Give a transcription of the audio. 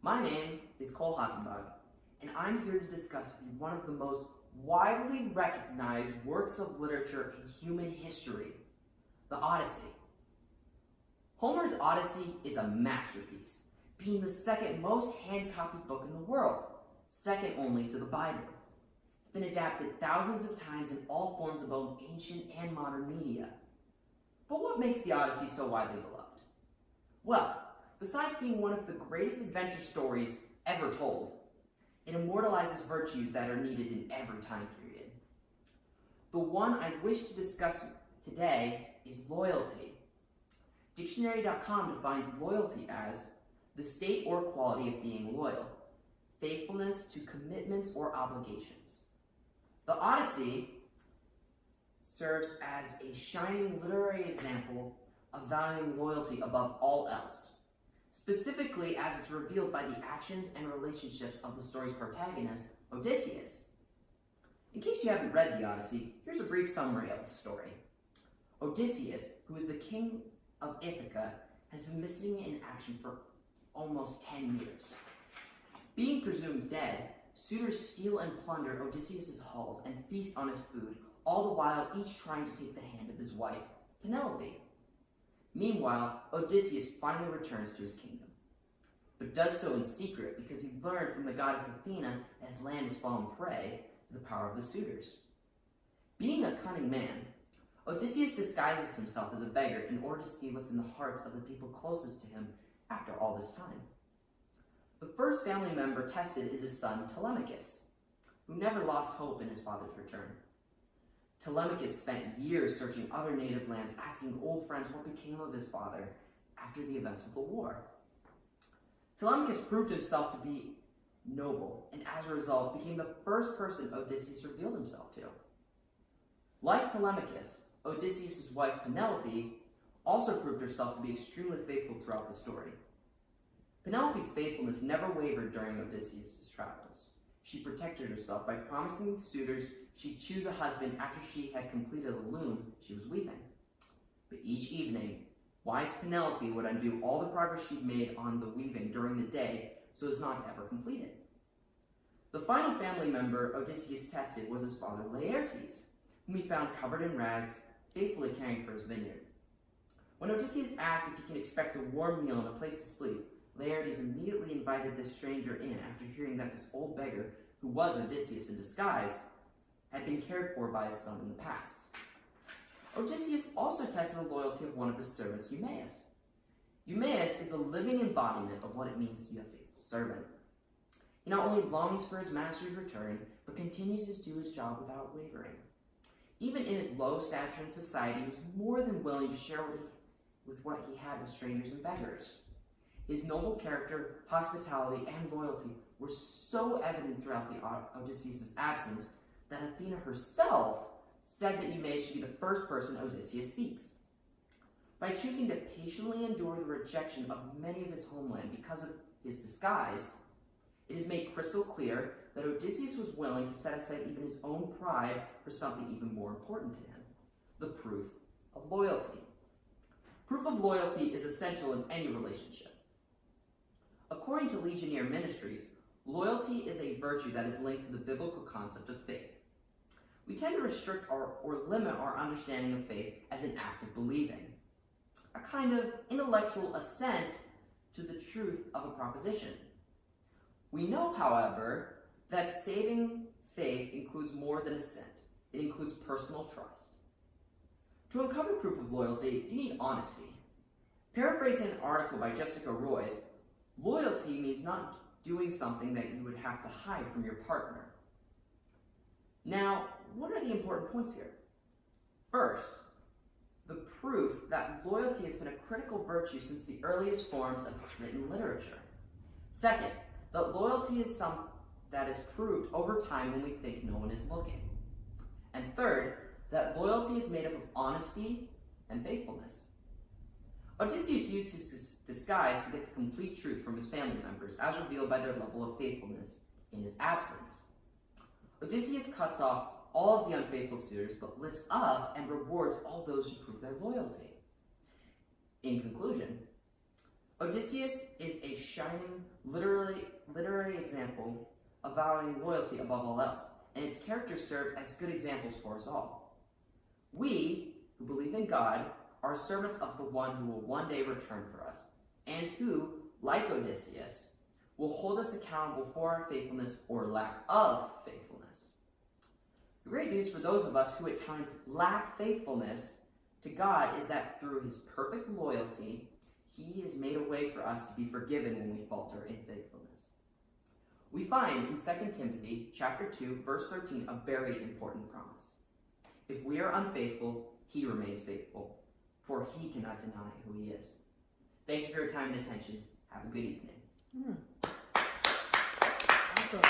My name is Cole Hasenbalg, and I'm here to discuss with you one of the most widely recognized works of literature in human history, the Odyssey. Homer's Odyssey is a masterpiece, being the second most hand-copied book in the world, second only to the Bible. It's been adapted thousands of times in all forms of both ancient and modern media. But what makes the Odyssey so widely beloved? Well, besides being one of the greatest adventure stories ever told, it immortalizes virtues that are needed in every time period. The one I wish to discuss today is loyalty. Dictionary.com defines loyalty as the state or quality of being loyal, faithfulness to commitments or obligations. The Odyssey serves as a shining literary example of valuing loyalty above all else, specifically as it's revealed by the actions and relationships of the story's protagonist, Odysseus. In case you haven't read the Odyssey, here's a brief summary of the story. Odysseus, who is the king of Ithaca, has been missing in action for almost 10 years. Being presumed dead, suitors steal and plunder Odysseus' halls and feast on his food, all the while each trying to take the hand of his wife, Penelope. Meanwhile, Odysseus finally returns to his kingdom, but does so in secret because he learned from the goddess Athena that his land has fallen prey to the power of the suitors. Being a cunning man, Odysseus disguises himself as a beggar in order to see what's in the hearts of the people closest to him after all this time. The first family member tested is his son Telemachus, who never lost hope in his father's return. Telemachus spent years searching other native lands, asking old friends what became of his father after the events of the war. Telemachus proved himself to be noble, and as a result, became the first person Odysseus revealed himself to. Like Telemachus, Odysseus' wife Penelope also proved herself to be extremely faithful throughout the story. Penelope's faithfulness never wavered during Odysseus' travels. She protected herself by promising the suitors she'd choose a husband after she had completed the loom she was weaving. But each evening, wise Penelope would undo all the progress she'd made on the weaving during the day so as not to ever complete it. The final family member Odysseus tested was his father Laertes, whom he found covered in rags, faithfully caring for his vineyard. When Odysseus asked if he can expect a warm meal and a place to sleep, Laertes immediately invited this stranger in after hearing that this old beggar, who was Odysseus in disguise, had been cared for by his son in the past. Odysseus also tested the loyalty of one of his servants, Eumaeus. Eumaeus is the living embodiment of what it means to be a faithful servant. He not only longs for his master's return, but continues to do his job without wavering. Even in his low stature in society, he was more than willing to share what he had with strangers and beggars. His noble character, hospitality, and loyalty were so evident throughout Odysseus' absence that Athena herself said that Eumaeus should be the first person Odysseus seeks. By choosing to patiently endure the rejection of many of his homeland because of his disguise, it is made crystal clear that Odysseus was willing to set aside even his own pride for something even more important to him, the proof of loyalty. Proof of loyalty is essential in any relationship. According to Legionnaire Ministries, loyalty is a virtue that is linked to the biblical concept of faith. We tend to restrict or limit our understanding of faith as an act of believing, a kind of intellectual assent to the truth of a proposition. We know, however, that saving faith includes more than assent. It includes personal trust. To uncover proof of loyalty, you need honesty. Paraphrasing an article by Jessica Royce, loyalty means not doing something that you would have to hide from your partner. Now, what are the important points here? First, the proof that loyalty has been a critical virtue since the earliest forms of written literature. Second, that loyalty is something that is proved over time when we think no one is looking. And third, that loyalty is made up of honesty and faithfulness. Odysseus used his disguise to get the complete truth from his family members, as revealed by their level of faithfulness in his absence. Odysseus cuts off all of the unfaithful suitors, but lifts up and rewards all those who prove their loyalty. In conclusion, Odysseus is a shining literary example of valuing loyalty above all else, and its characters serve as good examples for us all. We, who believe in God, are servants of the one who will one day return for us, and who, like Odysseus, will hold us accountable for our faithfulness or lack of faithfulness. The great news for those of us who at times lack faithfulness to God is that through his perfect loyalty, he has made a way for us to be forgiven when we falter in faithfulness. We find in 2 Timothy chapter 2, verse 13, a very important promise. If we are unfaithful, he remains faithful, for he cannot deny who he is. Thank you for your time and attention. Have a good evening. Awesome.